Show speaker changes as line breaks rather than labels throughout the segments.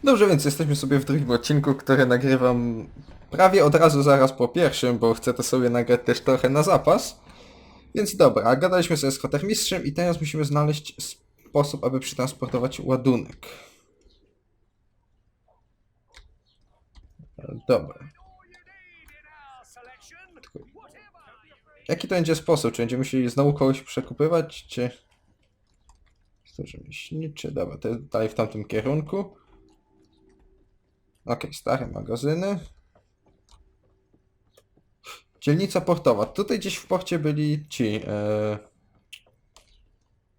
Dobrze, więc jesteśmy sobie w drugim odcinku, który nagrywam prawie od razu zaraz po pierwszym, bo chcę to sobie nagrać też trochę na zapas. Więc dobra, gadaliśmy sobie z kwatermistrzem i teraz musimy znaleźć sposób, aby przetransportować ładunek. Dobra. Jaki to będzie sposób? Czy będziemy musieli znowu kogoś przekupywać, czy... Rzemieślniczy, dobra, to jest dalej w tamtym kierunku. Okej, stare magazyny. Dzielnica portowa. Tutaj gdzieś w porcie byli ci...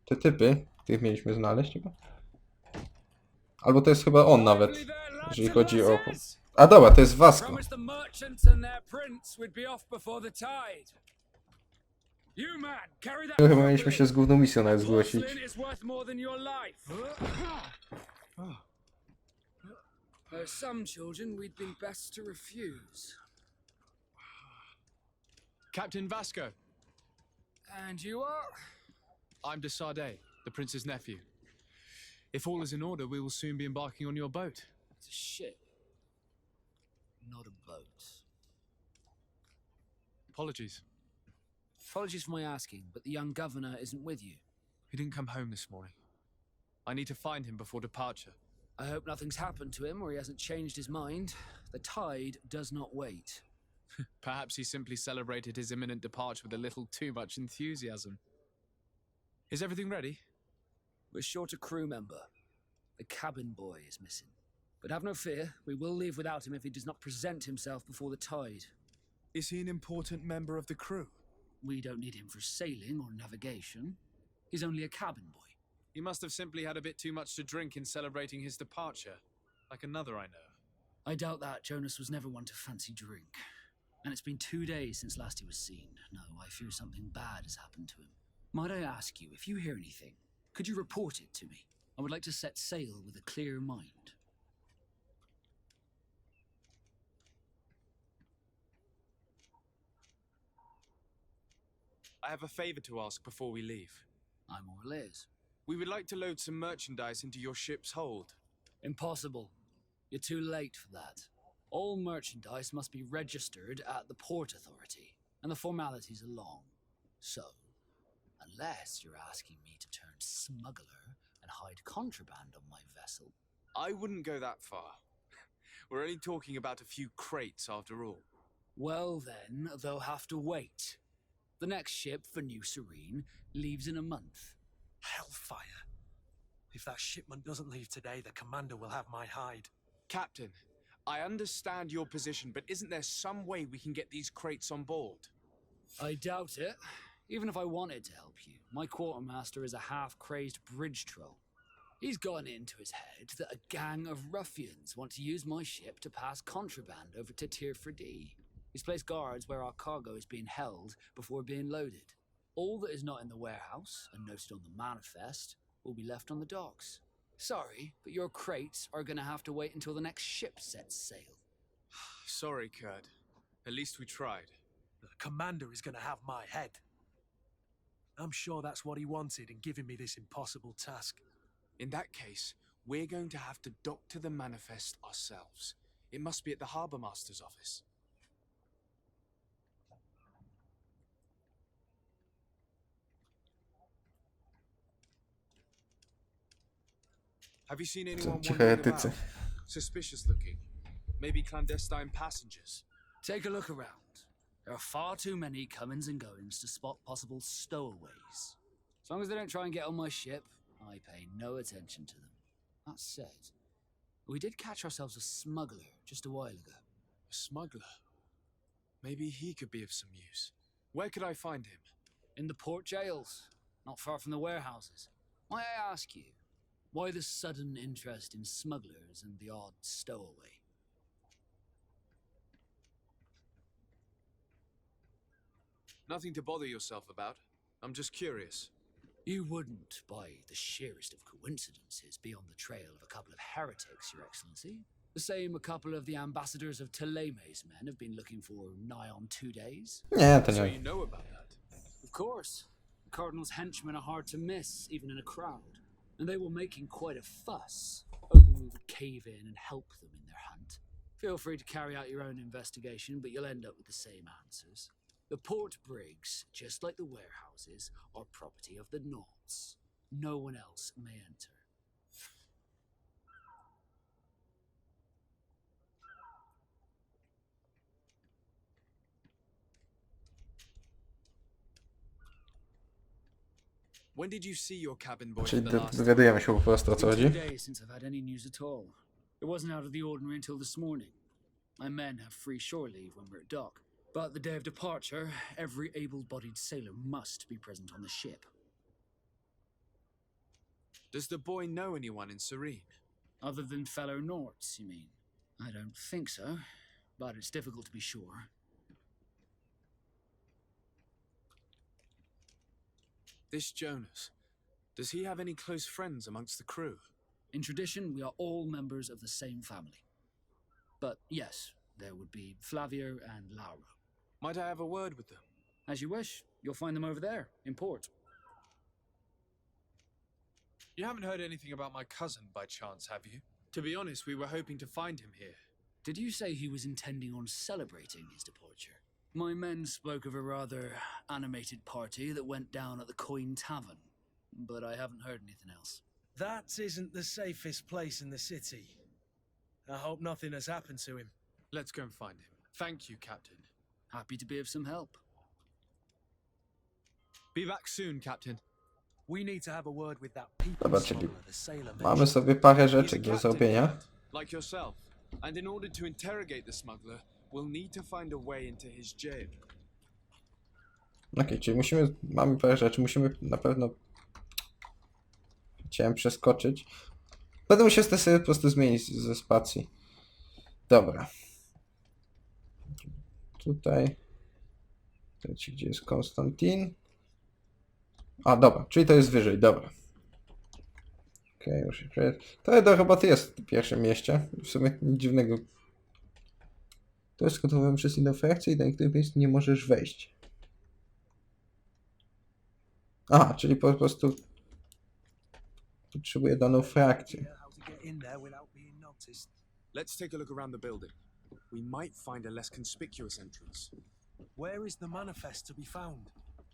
te typy, których mieliśmy znaleźć chyba. Albo to jest chyba on nawet, jeżeli chodzi o... A dobra, to jest Vasco. Chyba mieliśmy się z główną misją nawet zgłosić.
Some children we'd been best to refuse.
Captain Vasco.
And you are?
I'm de Sardet, the prince's nephew. If all is in order, we will soon be embarking on your boat.
It's a ship, not a boat.
Apologies.
Apologies for my asking, but the young governor isn't with you.
He didn't come home this morning. I need to find him before departure.
I hope nothing's happened to him or he hasn't changed his mind. The tide does not wait.
Perhaps he simply celebrated his imminent departure with a little too much enthusiasm. Is everything ready?
We're short a crew member. The cabin boy is missing. But have no fear, we will leave without him if he does not present himself before the tide.
Is he an important member of the crew?
We don't need him for sailing or navigation. He's only a cabin boy.
He must have simply had a bit too much to drink in celebrating his departure, like another I know.
I doubt that. Jonas was never one to fancy drink. And it's been 2 days since last he was seen. No, I fear something bad has happened to him. Might I ask you, if you hear anything, could you report it to me? I would like to set sail with a clear mind.
I have a favor to ask before we leave.
I'm all ears.
We would like to load some merchandise into your ship's hold.
Impossible. You're too late for that. All merchandise must be registered at the Port Authority, and the formalities are long. So, unless you're asking me to turn smuggler and hide contraband on my vessel.
I wouldn't go that far. We're only talking about a few crates after all.
Well then, they'll have to wait. The next ship for New Serene leaves in a month.
Hellfire. If that shipment doesn't leave today, the commander will have my hide.
Captain, I understand your position, but isn't there some way we can get these crates on board?
I doubt it. Even if I wanted to help you, my quartermaster is a half-crazed bridge troll. He's gotten into his head that a gang of ruffians want to use my ship to pass contraband over to Tirfredi. He's placed guards where our cargo is being held before being loaded. All that is not in the warehouse and noted on the manifest will be left on the docks. Sorry, but your crates are gonna have to wait until the next ship sets sail.
Sorry, Kurt. At least we tried.
The commander is gonna have my head. I'm sure that's what he wanted in giving me this impossible task.
In that case, we're going to have to doctor the manifest ourselves. It must be at the Harbour Master's office. Have you seen anyone wandering about? Suspicious looking. Maybe clandestine passengers.
Take a look around. There are far too many comings and goings to spot possible stowaways. As long as they don't try and get on my ship, I pay no attention to them. That said, we did catch ourselves a smuggler just a while ago.
A smuggler? Maybe he could be of some use. Where could I find him?
In the port jails, not far from the warehouses. Might I ask you, why the sudden interest in smugglers and the odd stowaway?
Nothing to bother yourself about. I'm just curious.
You wouldn't, by the sheerest of coincidences, be on the trail of a couple of heretics, Your Excellency. The same a couple of the ambassadors of Teleme's men have been looking for nigh on 2 days.
Nie, to
So
nie.
you know about that?
Of course. The Cardinal's henchmen are hard to miss, even in a crowd. And they were making quite a fuss, hoping we would cave in and help them in their hunt. Feel free to carry out your own investigation, but you'll end up with the same answers. The port brigs, just like the warehouses, are property of the Nauts. No one else may enter.
When did you see your cabin boy
Czyli
for the last time?
dowiadujemy się po prostu, o co
It's been
chodzi.
2 days since I've had any news at all. It wasn't out of the ordinary until this morning. My men have free shore leave when we're at dock. But the day of departure, every able-bodied sailor must be present on the ship.
Does the boy know anyone in Serene?
Other than fellow Norts, you mean? I don't think so, but it's difficult to be sure.
This Jonas, does he have any close friends amongst the crew?
In tradition, we are all members of the same family. But yes, there would be Flavio and Laura.
Might I have a word with them?
As you wish, you'll find them over there, in port.
You haven't heard anything about my cousin by chance, have you? To be honest, we were hoping to find him here.
Did you say he was intending on celebrating his departure? My men spoke of a rather animated party that went down at the Coin Tavern, but I haven't heard anything else.
That isn't the safest place in the city. I hope nothing has happened to him.
Let's go and find him. Thank you, Captain.
Happy to be of some help.
Be back soon, Captain.
We need to have a word with that people
Dobra, czyli
smuggler, the sailor
mamy
mentioned.
sobie parę
He's
rzeczy
a
do
captain,
zrobienia.
like yourself. And in order to interrogate the smuggler, we'll need to find a way into his jail.
Okej, czyli mamy parę rzeczy, musimy na pewno... Chciałem przeskoczyć. Będę musiał te sobie po prostu zmienić ze spacji. Dobra. Tutaj. Wiecie, gdzie jest Konstantin? A, dobra, czyli to jest wyżej, dobra. Okej, już się przejeżdżę. To do roboty jest w pierwszym mieście. W sumie nic dziwnego. To jest kontrolowane przez inną frakcję i do niektórych miejsc nie możesz wejść. Aha, czyli po prostu potrzebuję daną frakcję.
How to get in there without being noticed.
Let's take a look around the building. We might find a less conspicuous entrance.
Where is the manifest to be found?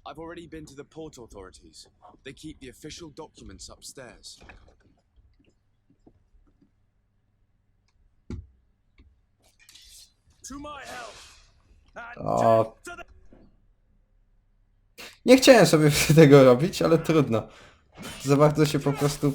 I've already been to the port authorities. They keep the official documents upstairs.
To my help! And
O.
death to the...
Nie chciałem sobie tego robić, ale trudno. Za bardzo się po prostu...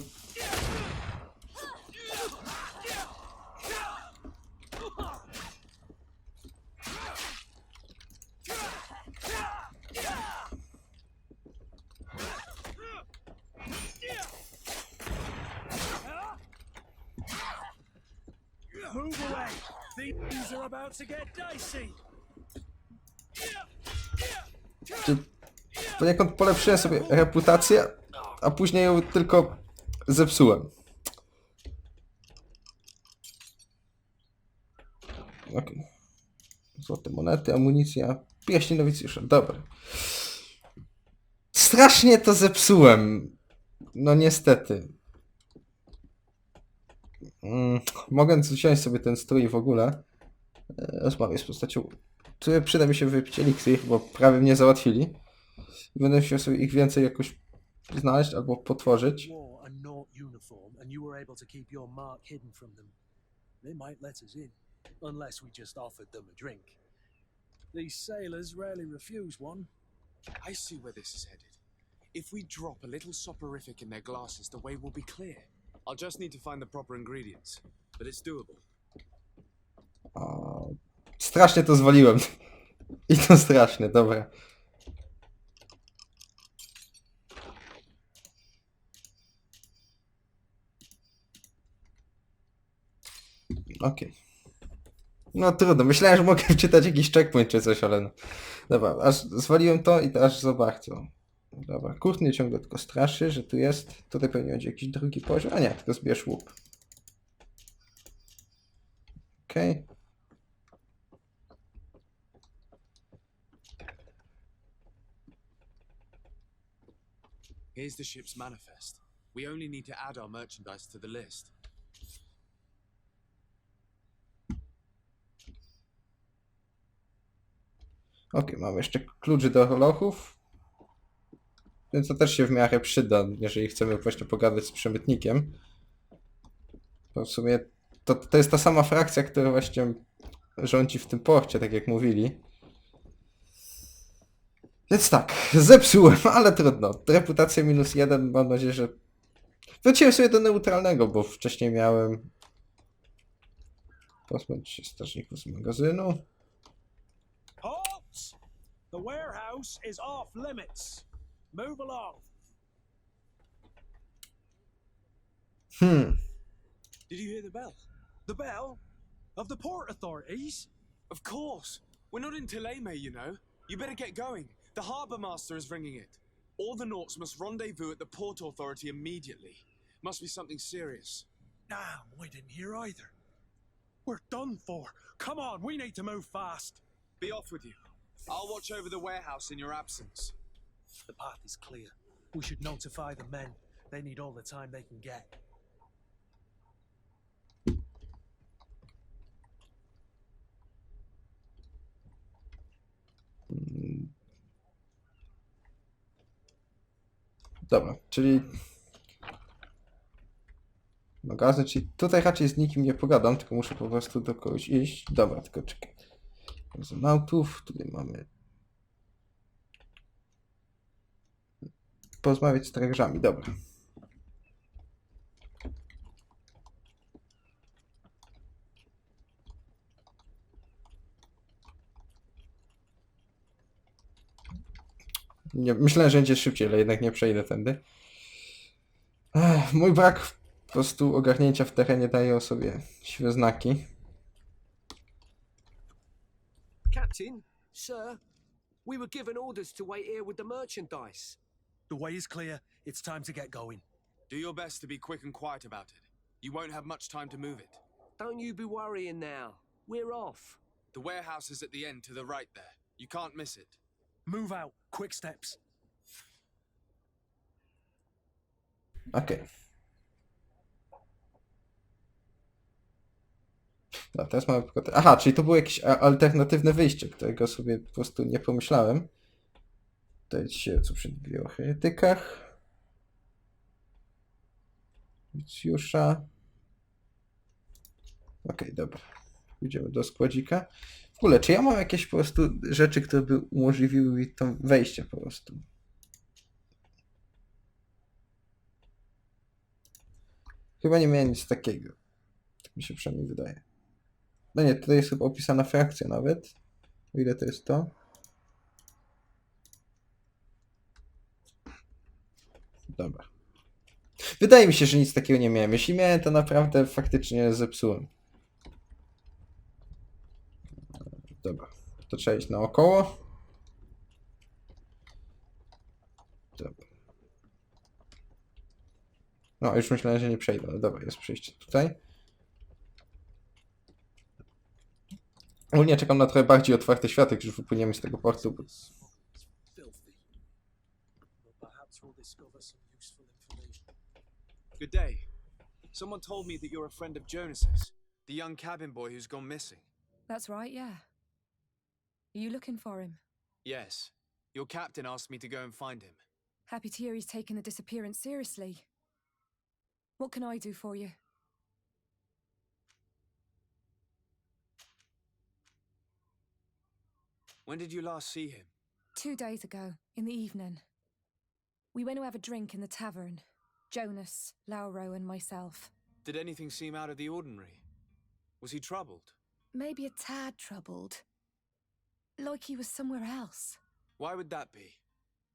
Move away! Things are about to get dicey!
Poniekąd polepszyłem sobie reputację, a później ją tylko zepsułem. Okej. Złote monety, amunicja, pierścień nowicjusza, dobra. Strasznie to zepsułem. No niestety. Mogę wziąć sobie ten strój w ogóle. Rozmawiam z postacią, które przyda mi się wypić eliksir, bo prawie mnie załatwili. I będę musiał sobie ich więcej jakoś znaleźć albo potworzyć.
Wore a Nort uniform and you were able to keep your mark hidden from them. They might let us in, unless we just offered them a drink. These sailors rarely refuse one.
I see where this is headed. If we drop a little soporific in their glasses, the way will be clear. I'll just need to find the proper ingredients, but it's doable.
Strasznie to zwaliłem. I to strasznie, dobra. Okej. No trudno, myślałem, że mogę wczytać jakiś checkpoint czy coś, ale no. Dobra, aż zwaliłem to i teraz za bardzo. Dobra, kurt mnie ciągle tylko straszy, że tu jest. Tutaj pewnie będzie jakiś drugi poziom. A nie, tylko zbierz łup. Okej.
Here's the ship's manifest. We only need to add our merchandise to the list.
Okej, mamy jeszcze klucz do lochów. Więc to też się w miarę przyda, jeżeli chcemy właśnie pogadać z przemytnikiem. Bo w sumie to jest ta sama frakcja, która właśnie rządzi w tym porcie, tak jak mówili. Więc tak, zepsułem, ale trudno. Reputacja -1, mam nadzieję, że... Wróciłem sobie do neutralnego, bo wcześniej miałem... Pozbyć się strażników z magazynu.
Halt! The warehouse is off limits. Move along.
Did you hear the bell?
The bell? Of the port authorities?
Of course. We're not in Tileme, you know. You better get going. The harbour master is ringing it. All the Nauts must rendezvous at the port authority immediately. Must be something serious.
Damn, I didn't hear either. We're done for. Come on, we need to move fast.
Be off with you. I'll watch over the warehouse in your absence.
The path is clear. We should notify the men. They need all the time they can get.
Dobra, czyli... Magazyn, czyli tutaj raczej z nikim nie pogadam, tylko muszę po prostu do kogoś iść. Dobra, tylko czekaj. Z nautów, tutaj mamy... Porozmawiać z strażami, dobra. Nie, myślałem, że będzie szybciej, ale jednak nie przejdę tędy. Mój brak po prostu ogarnięcia w terenie daje o sobie siwe znaki.
Captain, sir, we were given orders to wait here with the merchandise.
The way is clear. It's time to get going.
Do your best to be quick and quiet about it. You won't have much time to move it.
Don't you be worrying now. We're off.
The warehouse is at the end to the right there. You can't miss it.
Move out. Quick steps.
Okej. No, teraz mamy... Aha, czyli to było jakieś alternatywne wyjście, którego sobie po prostu nie pomyślałem. Tutaj się co przedmówi o heretykach. Wicjusza. Okej, dobra. Pójdziemy do składzika. W ogóle, czy ja mam jakieś po prostu rzeczy, które by umożliwiły mi to wejście po prostu? Chyba nie miałem nic takiego. Tak mi się przynajmniej wydaje. No nie, tutaj jest chyba opisana frakcja nawet. O ile to jest to? Dobra. Wydaje mi się, że nic takiego nie miałem. Jeśli miałem, to naprawdę faktycznie zepsułem. Dobra. To trzeba iść naokoło. Dobra. No, już myślałem, że nie przejdę, ale dobra, jest przejście tutaj. Ogólnie czekam na trochę bardziej otwarte światy, już wypłyniemy z tego portu. Bo...
Filthy. But perhaps we'll discover some useful information.
Good day. Someone told me that you're a friend of Jonas's, the young cabin boy who's gone missing.
That's right, yeah. Are you looking for him?
Yes. Your captain asked me to go and find him.
Happy to hear he's taken the disappearance seriously. What can I do for you?
When did you last see him?
2 days ago, in the evening. We went to have a drink in the tavern. Jonas, Lauro, and myself.
Did anything seem out of the ordinary? Was he troubled?
Maybe a tad troubled. Like he was somewhere else.
Why would that be?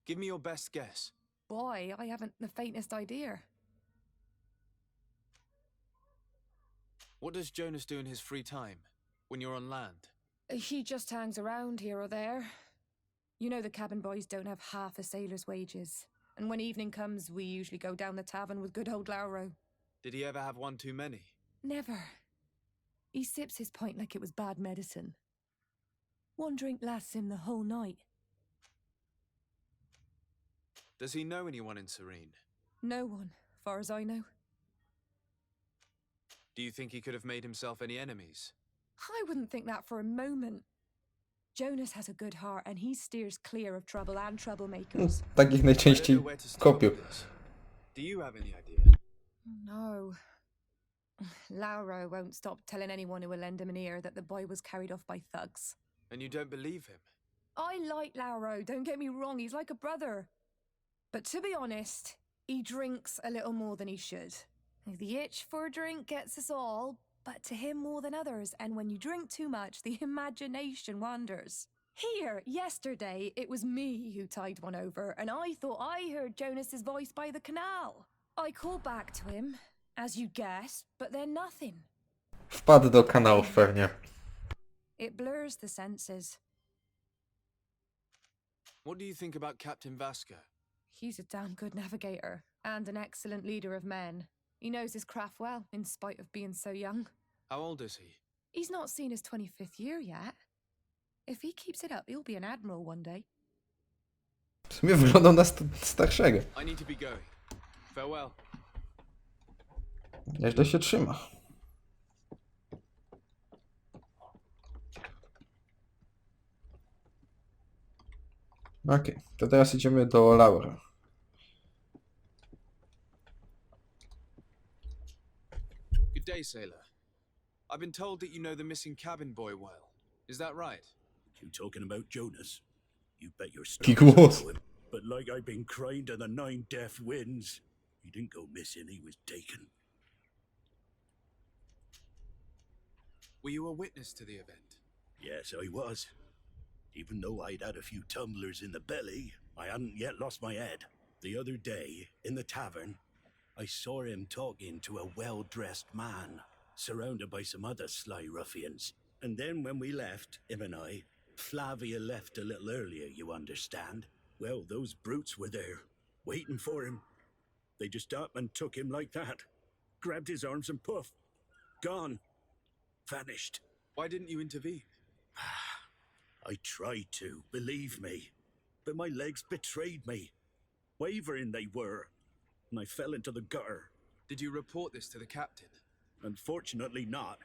Give me your best guess.
Why, I haven't the faintest idea.
What does Jonas do in his free time, when you're on land?
He just hangs around here or there. You know the cabin boys don't have half a sailor's wages. And when evening comes, we usually go down the tavern with good old Lauro.
Did he ever have one too many?
Never. He sips his pint like it was bad medicine. One drink lasts him the whole night.
Does he know anyone in Serene?
No one, far as I know.
Do you think he could have made himself any enemies?
I wouldn't think that for a moment. Jonas has a good heart and he steers clear of trouble and troublemakers.
Takich
I don't
najczęściej
know where to start
kopił.
with this. Do you have any idea?
No. Lauro won't stop telling anyone who will lend him an ear that the boy was carried off by thugs.
And you don't believe him?
I like Lauro, don't get me wrong, he's like a brother. But to be honest, he drinks a little more than he should. The itch for a drink gets us all, but to him more than others, and when you drink too much, the imagination wanders. Here, yesterday, it was me who tied one over, and I thought I heard Jonas's voice by the canal. I called back to him, as you guessed, but then nothing.
Wpadł do kanałów pewnie.
It blurs the senses.
What do you think about Captain Vasco?
He's a damn good navigator, and an excellent leader of men. He knows his craft well, in spite of being so young.
How old is he?
He's not seen his 25th year yet. If he keeps it up, he'll be an admiral one day.
W sumie wyglądał na starszego.
I need to be going. Farewell.
Nieźle się trzyma. Okej, to teraz idziemy do Laura.
Good day, sailor. I've been told that you know the missing cabin boy well. Is that right?
You talking about Jonas? You bet your
He
stars I
was.
know him. But like I've been crying to the 9 deaf winds, he didn't go missing, he was taken.
Were you a witness to the event?
Yes, I was. Even though I'd had a few tumblers in the belly, I hadn't yet lost my head. The other day, in the tavern, I saw him talking to a well-dressed man, surrounded by some other sly ruffians. And then when we left, him and I, Flavia left a little earlier, you understand. Well, those brutes were there, waiting for him. They just up and took him like that. Grabbed his arms and poof. Gone. Vanished.
Why didn't you intervene?
I tried to, believe me. But my legs betrayed me. Wavering they were. And I fell into the gutter.
Did you report this to the captain?
Unfortunately not.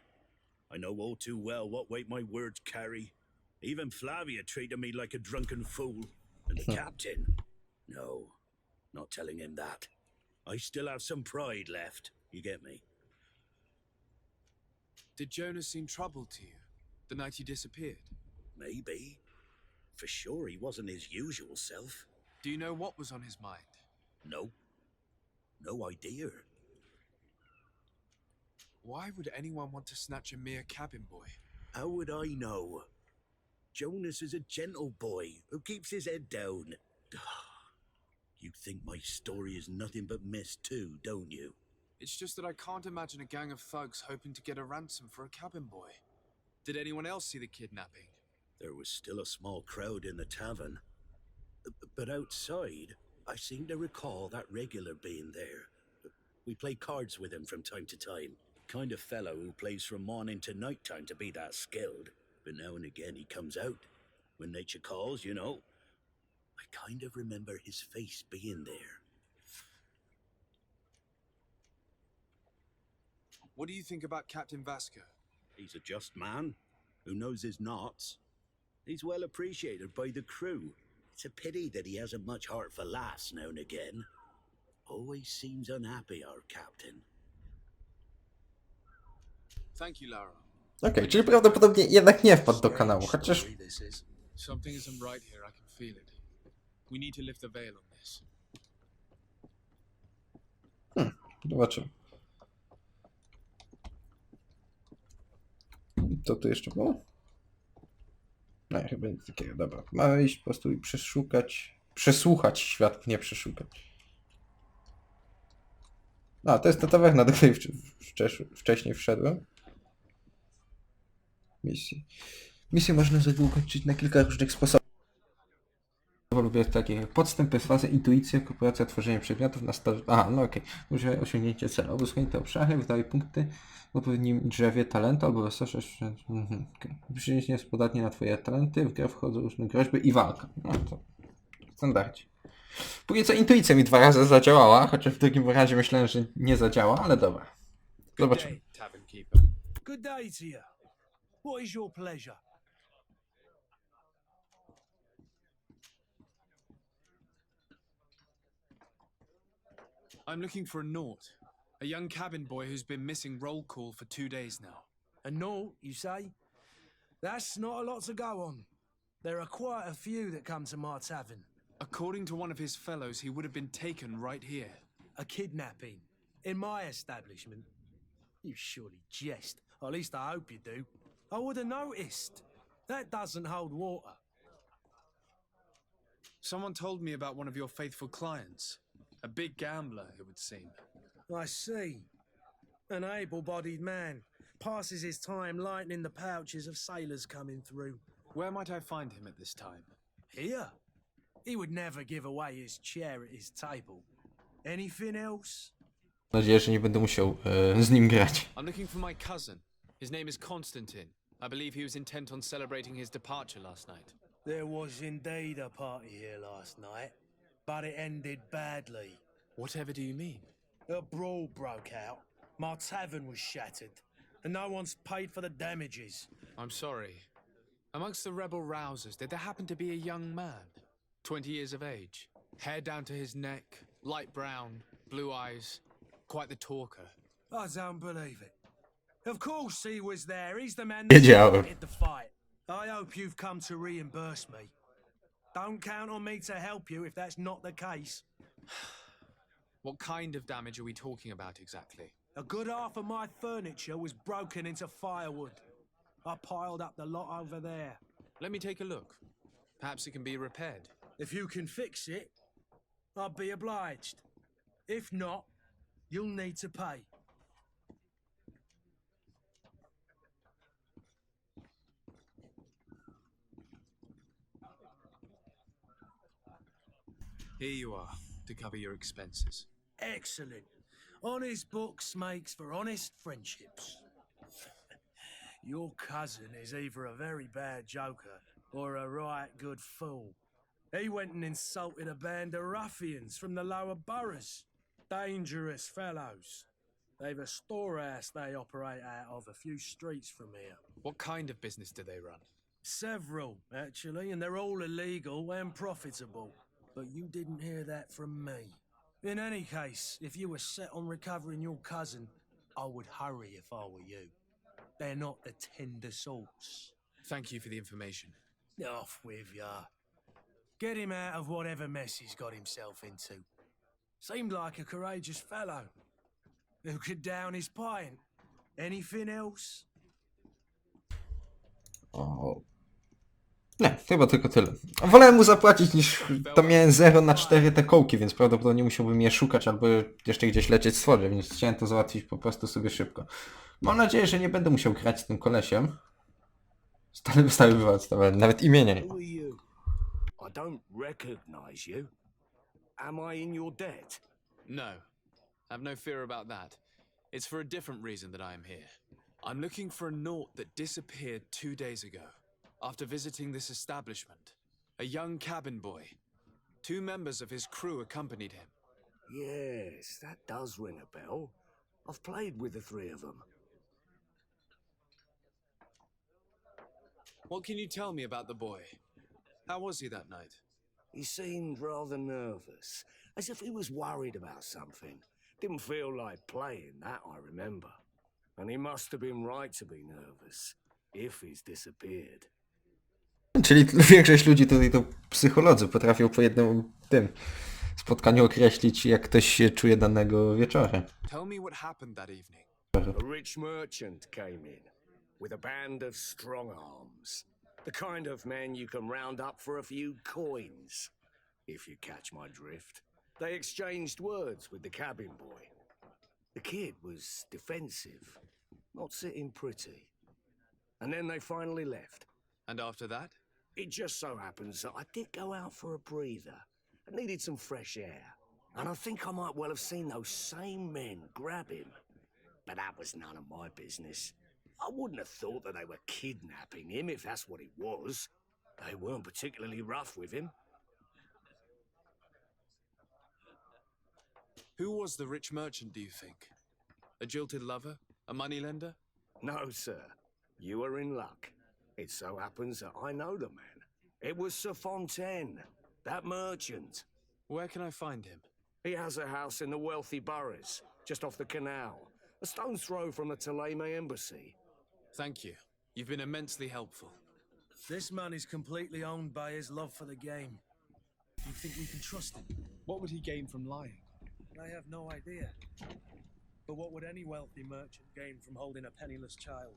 I know all too well what weight my words carry. Even Flavia treated me like a drunken fool. And the captain? No, not telling him that. I still have some pride left. You get me?
Did Jonas seem troubled to you the night he disappeared?
Maybe. For sure he wasn't his usual self.
Do you know what was on his mind?
No. No idea.
Why would anyone want to snatch a mere cabin boy?
How would I know? Jonas is a gentle boy who keeps his head down. You think my story is nothing but mist too, don't you?
It's just that I can't imagine a gang of thugs hoping to get a ransom for a cabin boy. Did anyone else see the kidnapping?
There was still a small crowd in the tavern. But outside, I seem to recall that regular being there. We play cards with him from time to time. Kind of fellow who plays from morning to night time to be that skilled. But now and again he comes out. When nature calls, you know. I kind of remember his face being there.
What do you think about Captain Vasco?
He's a just man who knows his knots. He's well appreciated by the crew. It's a pity that he hasn't much heart for laughs now and again. Always seems unhappy, our captain.
Thank you, Lara.
Okej, czyli prawdopodobnie jednak nie wpadł do kanału, chociaż...
Something isn't right here, I can feel it. We need to lift the veil on this.
Zobaczymy. Co tu jeszcze było? No, chyba nic takiego. Dobra, mamy iść po prostu i przesłuchać świadków, nie przeszukać. A, to jest ta tawerna, do której wcześniej wszedłem. Misję można zakończyć na kilka różnych sposobów. Lubię takie podstęp, perswazja, intuicja, kooperacja, tworzenie przedmiotów na start. Aha, no okej. Używaj osiągnięcie celu. Obłyskanie te obszary, wydaj punkty w odpowiednim drzewie talentu albo wysokość. Przyjęcie nie jest podatnie na twoje talenty. W grę wchodzą różne groźby i walka. No to w standardzie. Póki co intuicja mi 2 razy zadziałała, chociaż w drugim razie myślałem, że nie zadziała, ale dobra. Zobaczymy.
Tavern keeper.
Good day to you. What is your pleasure?
I'm looking for a Naut, a young cabin boy who's been missing roll call for 2 days now.
A naught, you say? That's not a lot to go on. There are quite a few that come to my tavern.
According to one of his fellows, he would have been taken right here.
A kidnapping. In my establishment. You surely jest. Or at least I hope you do. I would have noticed. That doesn't hold water.
Someone told me about one of your faithful clients. A big gambler, it would seem.
I see. An able-bodied man. Passes his time lightening the pouches of sailors coming through.
Where might I find him at this time?
Here? He would never give away his chair at his table. Anything else?
Mam nadzieję, że nie będę musiał z nim grać.
I'm looking for my cousin. His name is Constantine. I believe he was intent on celebrating his departure last night.
There was indeed a party here last night, but it ended badly.
Whatever do you mean?
A brawl broke out. My tavern was shattered, and no one's paid for the damages.
I'm sorry. Amongst the rebel rousers, did there happen to be a young man? 20 years of age. Hair down to his neck, light brown, blue eyes. Quite the talker.
I don't believe it. Of course he was there. He's the man that
Wiedziałem.
started the fight. I hope you've come to reimburse me. Don't count on me to help you if that's not the case.
What kind of damage are we talking about exactly?
A good half of my furniture was broken into firewood. I piled up the lot over there.
Let me take a look. Perhaps it can be repaired.
If you can fix it, I'll be obliged. If not, you'll need to pay.
Here you are, to cover your expenses.
Excellent. Honest books makes for honest friendships. Your cousin is either a very bad joker or a right good fool. He went and insulted a band of ruffians from the lower boroughs. Dangerous fellows. They've a storehouse they operate out of a few streets from here.
What kind of business do they run?
Several, actually, and they're all illegal and profitable. But you didn't hear that from me. In any case, if you were set on recovering your cousin, I would hurry if I were you. They're not the tender sorts.
Thank you for the information.
Off with ya. Get him out of whatever mess he's got himself into. Seemed like a courageous fellow. Who could down his pint. Anything else?
O. Nie, chyba tylko tyle. Wolałem mu zapłacić niż to miałem 0 na 4 te kołki, więc prawdopodobnie musiałbym je szukać albo jeszcze gdzieś lecieć z wodzie, więc chciałem to załatwić po prostu sobie szybko. Mam nadzieję, że nie będę musiał grać z tym kolesiem. Stary bywa odstawiony, nawet imienia nie ma.
Who are you? I don't recognize you. Am I in your debt?
No. Have no fear about that. It's for a different reason that I am here. I'm looking for a Naut that disappeared 2 days ago, after visiting this establishment. A young cabin boy. 2 members of his crew accompanied him.
Yes, that does ring a bell. I've played with the 3 of them.
What can you tell me about the boy? How was he that night?
He seemed rather nervous, as if he was worried about something. Didn't feel like playing, that I remember. And he must have been right to be nervous, if he's disappeared.
Czyli większość ludzi tutaj to psycholodzy potrafią po jednym tym spotkaniu określić, jak ktoś się czuje danego wieczora.
Tell me what happened that evening.
A rich merchant came in, with a band of strong arms. The kind of men you can round up for a few coins, if you catch my drift. They exchanged words with the cabin boy. The kid was defensive, not sitting pretty. And then they finally left.
And after that?
It just so happens that I did go out for a breather. I needed some fresh air. And I think I might well have seen those same men grab him. But that was none of my business. I wouldn't have thought that they were kidnapping him if that's what it was. They weren't particularly rough with him.
Who was the rich merchant, do you think? A jilted lover? A moneylender?
No, sir. You are in luck. It so happens that I know the man. It was Sir Fontaine, that merchant.
Where can I find him?
He has a house in the wealthy boroughs, just off the canal, a stone's throw from the Theleme embassy.
Thank you. You've been immensely helpful.
This man is completely owned by his love for the game. You think we can trust him?
What would he gain from lying?
I have no idea. But what would any wealthy merchant gain from holding a penniless child?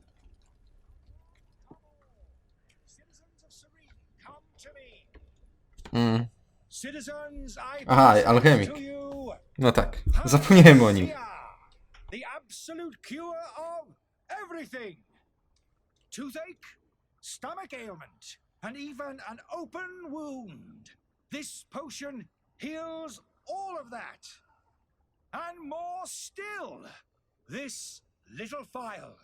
Citizens of Serene, come to me.
Mm.
Citizens, I
Aha,
present
alchemik.
to you
No tak, zapomniałem o nim.
the absolute cure of everything. Toothache, stomach ailment, and even an open wound. This potion heals all of that. And more still, this little phial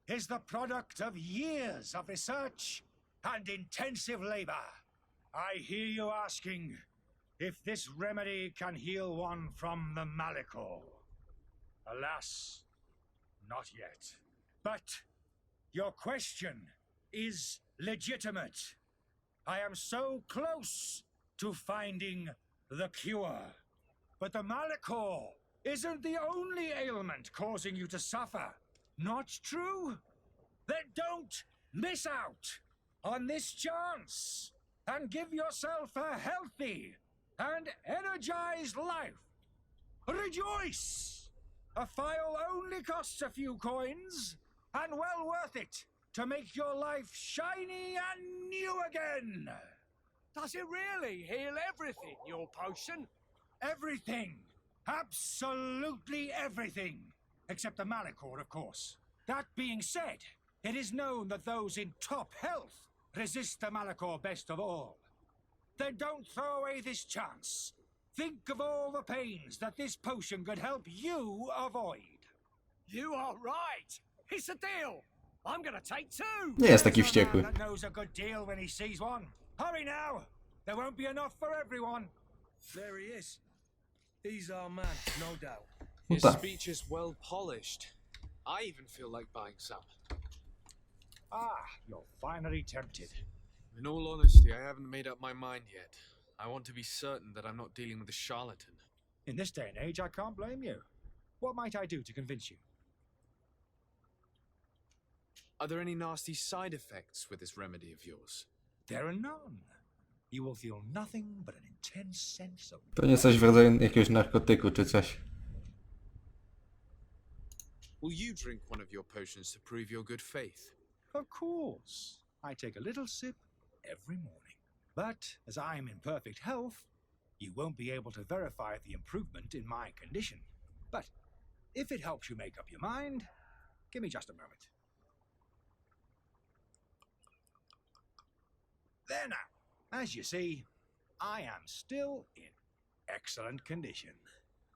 is the product of years of research and intensive labor. I hear you asking if this remedy can heal one from the Malachor. Alas, not yet. But your question is legitimate. I am so close to finding the cure. But the Malachor isn't the only ailment causing you to suffer. Not true? Then don't miss out on this chance and give yourself a healthy and energized life. Rejoice! A phial only costs a few coins, and well worth it to make your life shiny and new again.
Does it really heal everything, your potion?
Everything. Absolutely everything. Except the Malachor, of course. That being said, it is known that those in top health resist the Malachor best of all. Then don't throw away this chance. Think of all the pains that this potion could help you avoid.
You are right. It's a deal. I'm gonna take two.
Nie jest taki
There's a man
wściekły.
that knows a good deal when he sees one. Hurry now. There won't be enough for everyone.
There he is. He's our man, no doubt.
His
tak.
speech is well polished. I even feel like buying some.
Ah, you're finally tempted.
In all honesty, I haven't made up my mind yet. I want to be certain that I'm not dealing with a charlatan.
In this day and age, I can't blame you. What might I do to convince you?
Are there any nasty side effects with this remedy of yours?
There are none. You will feel nothing but an intense sense of...
Pewnie coś w rodzaju jakiegoś narkotyku czy coś.
Will you drink one of your potions to prove your good faith?
Of course. I take a little sip every morning. But as I am in perfect health, you won't be able to verify the improvement in my condition. But if it helps you make up your mind, give me just a moment. There now. As you see, I am still in excellent condition.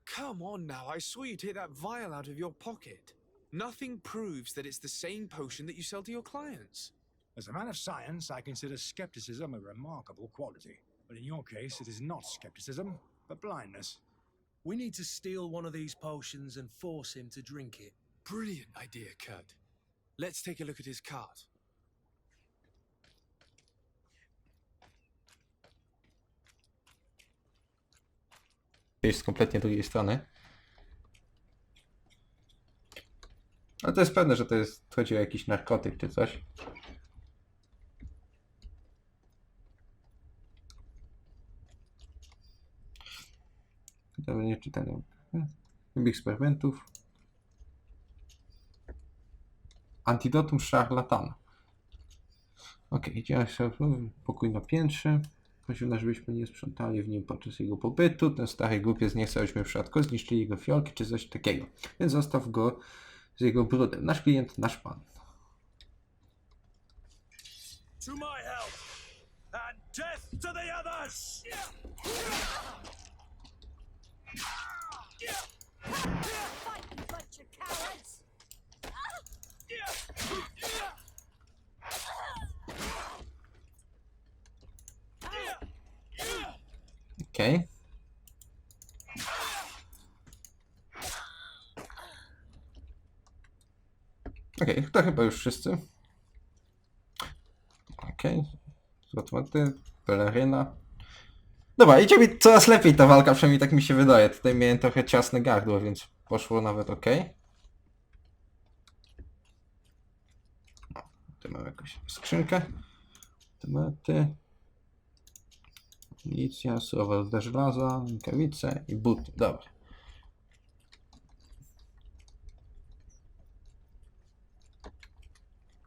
Come on now, I saw you take that vial out of your pocket. Nothing proves that it's the same potion that you sell to your clients.
As a man of science, I consider skepticism a remarkable quality. But in your case, it is not skepticism, but blindness.
We need to steal one of these potions and force him to drink it.
Brilliant idea, Kurt. Let's take a look at his cart.
Jest z kompletnie drugiej strony. Ale to jest pewne, że to jest, chodzi o jakiś narkotyk czy coś. To nie czytane. Wybieg eksperymentów. Antidotum szarlatana. Ok, idziemy sobie pokój na piętrze. Prosił nas, żebyśmy nie sprzątali w nim podczas jego pobytu. Ten stary głupiec nie chce, abyśmy przypadkowo zniszczyli jego fiolki czy coś takiego. Więc zostaw go z jego brudem. Nasz klient, nasz pan.
To my help, and death to the others!
Fight, you bunch of cowards!
Okej. Okej, to chyba już wszyscy. Okej. Złoty, peleryna. Dobra, idzie mi coraz lepiej ta walka, przynajmniej tak mi się wydaje. Tutaj miałem trochę ciasne gardło, więc poszło nawet ok. Tutaj mamy jakąś skrzynkę. Tematy. Amunicja, surowe do żelaza, rękawice i buty. Dobra.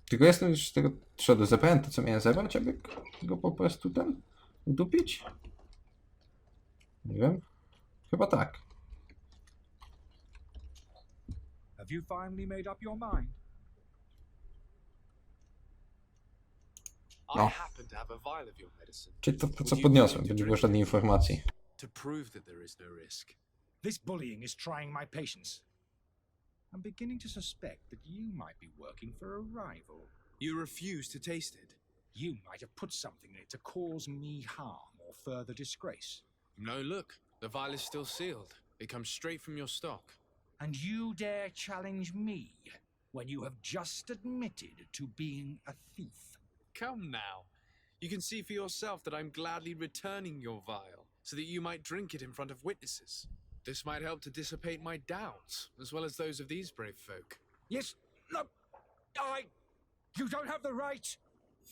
Tylko jestem już z tego przodu. Zebrałem to, co miałem zebrać, aby go po prostu tam udupić? Nie wiem. Chyba tak.
Have you finally made up your mind?
I
No.
happen to have a vial of your medicine.
Czyli to, co
Would you
podniosłem,
like to
będzie było
drink
żadnej
it?
informacji.
To prove that there is no risk.
This bullying is trying my patience. I'm beginning to suspect that you might be working for a rival.
You refuse to taste it.
You might have put something in it to cause me harm or further disgrace.
No, look, the vial is still sealed. It comes straight from your stock.
And you dare challenge me when you have just admitted to being a thief.
Come now. You can see for yourself that I'm gladly returning your vial, so that you might drink it in front of witnesses. This might help to dissipate my doubts, as well as those of these brave folk.
Yes, no, you don't have the right.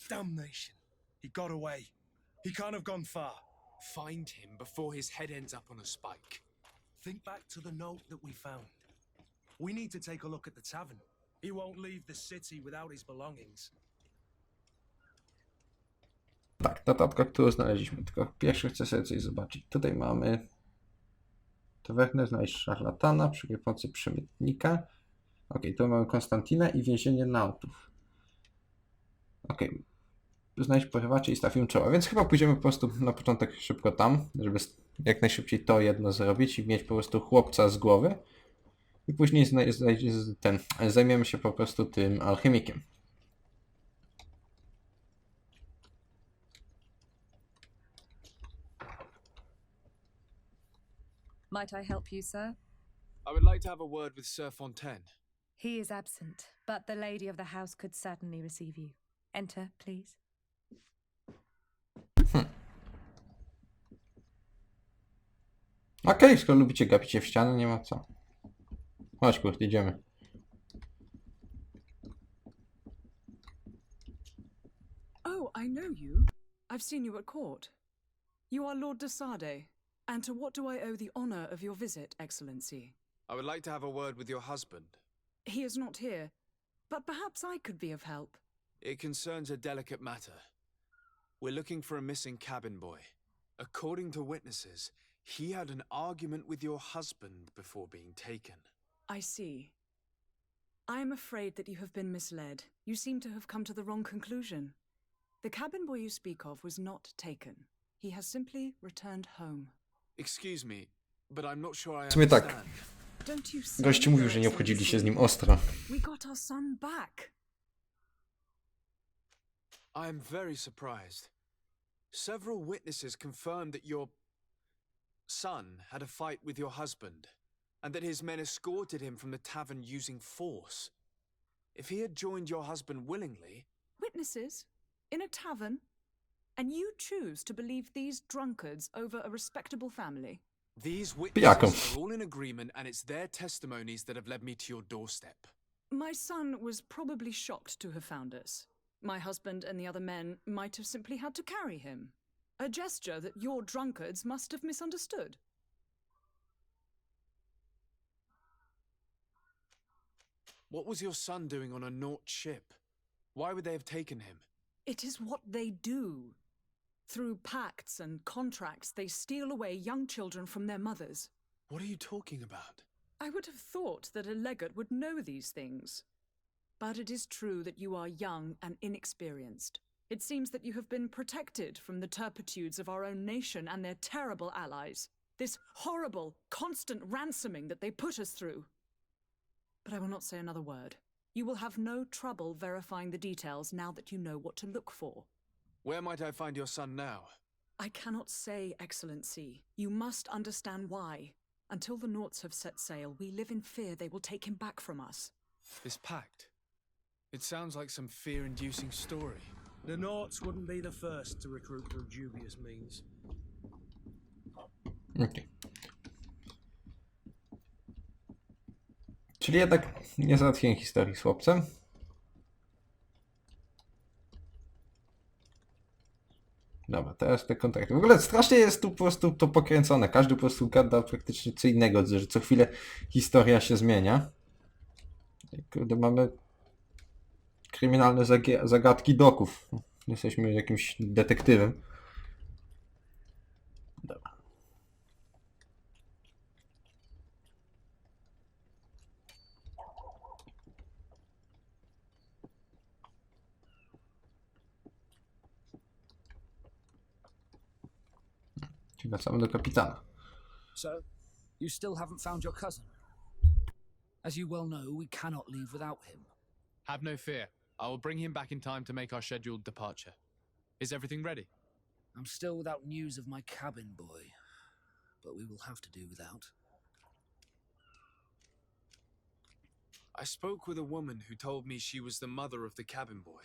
Damnation. He got away. He can't have gone far.
Find him before his head ends up on a spike.
Think back to the note that we found. We need to take a look at the tavern. He won't leave the city without his belongings.
Tak, notatka, którą znaleźliśmy. Tylko pierwszy chcę sobie coś zobaczyć. Tutaj mamy tawernę, znaleźć szarlatana, przykrypujący przemytnika. Ok, tu mamy Konstantinę i więzienie nautów. Ok, znaleźć porywaczy i stawium czoła, więc chyba pójdziemy po prostu na początek szybko tam, żeby jak najszybciej to jedno zrobić i mieć po prostu chłopca z głowy. I później zajmiemy się po prostu tym alchemikiem.
Might I help you, sir?
I would like to have a word with Sir Fontaine.
He is absent, but the lady of the house could certainly receive you. Enter, please.
Okej, skoro lubicie gapić się w ścianę, nie ma co. Chodź, kurde, idziemy.
Oh, I know you. I've seen you at court. You are Lord de Sade. And to what do I owe the honor of your visit, Excellency?
I would like to have a word with your husband.
He is not here, but perhaps I could be of help.
It concerns a delicate matter. We're looking for a missing cabin boy. According to witnesses, he had an argument with your husband before being taken.
I see. I am afraid that you have been misled. You seem to have come to the wrong conclusion. The cabin boy you speak of was not taken. He has simply returned home.
Excuse me, but I'm not sure I
W sumie tak.
understand.
Don't you see,
Gościu mówił, że nie
Your
obchodzili się z
Excellency?
nim ostro.
We got our son back.
I am very surprised. Several witnesses confirmed that your son had a fight with your husband, and that his men escorted him from the tavern using force. If he had joined your husband willingly...
Witnesses? In a tavern? And you choose to believe these drunkards over a respectable family?
These
Pijakom.
witnesses are all in agreement, and it's their testimonies that have led me to your doorstep.
My son was probably shocked to have found us. My husband and the other men might have simply had to carry him. A gesture that your drunkards must have misunderstood.
What was your son doing on a Naut ship? Why would they have taken him?
It is what they do. Through pacts and contracts, they steal away young children from their mothers.
What are you talking about?
I would have thought that a legate would know these things. But it is true that you are young and inexperienced. It seems that you have been protected from the turpitudes of our own nation and their terrible allies. This horrible, constant ransoming that they put us through. But I will not say another word. You will have no trouble verifying the details now that you know what to look for.
Where might I find your son now?
I cannot say, Excellency. You must understand why. Until the Nauts have set sail, we live in fear they will take him back from us.
This pact. It sounds like some fear-inducing story.
The Nauts wouldn't be the first to recruit through dubious means.
Okay. Czyli jednak nie załatwiłem historii z chłopcem. Dobra, teraz te kontrakty. W ogóle strasznie jest tu po prostu to pokręcone. Każdy po prostu gada praktycznie co innego, że co chwilę historia się zmienia. Kurde, mamy kryminalne zagadki doków. Jesteśmy jakimś detektywem. Dobra. Wracamy do kapitana.
So, you still haven't found your cousin? As you well know, we cannot leave without him.
Have no fear. I will bring him back in time to make our scheduled departure. Is everything ready?
I'm still without news of my cabin boy, but we will have to do without.
I spoke with a woman who told me she was the mother of the cabin boy.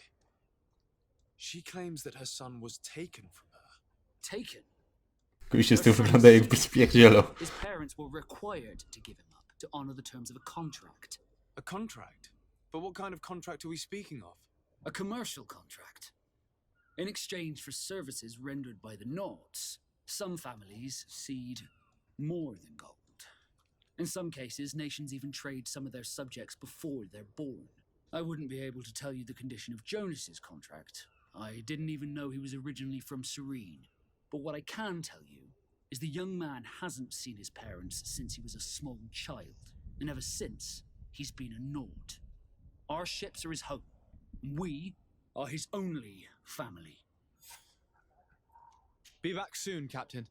She claims that her son was taken from her.
Taken?
Oczywiście z tym wygląda jakby spierdzielał.
His parents were required to give him up to honor the terms of a contract.
A contract? But what kind of contract are we speaking of?
A commercial contract. In exchange for services rendered by the Nords, some families cede more than gold. In some cases, nations even trade some of their subjects before they're born. I wouldn't be able to tell you the condition of Jonas's contract. I didn't even know he was originally from Serene. But what I can tell you is the young man hasn't seen his parents since he was a small child, and ever since, he's been a Nord. Our ships are his home. We are his only family.
Be back soon, Captain.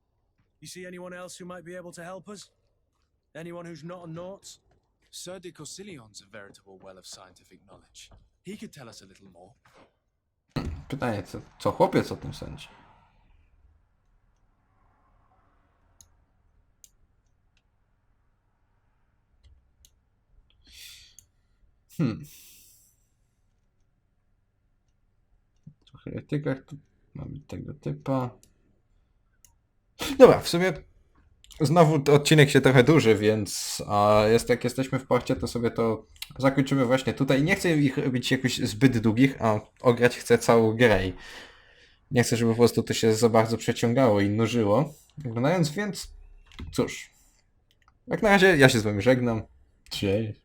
You see anyone else who might be able to help us? Anyone who's not a Naut?
Sir de Corsillion's a veritable well of scientific knowledge. He could tell us a little more.
Pytanie, co chłopiec o tym sądzi? Trochę etykach, tu mamy tego typa. Dobra, w sumie znowu odcinek się trochę dłuży, więc jak jesteśmy w porcie, to sobie to zakończymy właśnie tutaj. Nie chcę ich robić jakoś zbyt długich, a ograć chcę całą grę. Nie chcę, żeby po prostu to się za bardzo przeciągało i nużyło. Oglądając, więc cóż. Jak na razie ja się z wami żegnam. Cześć.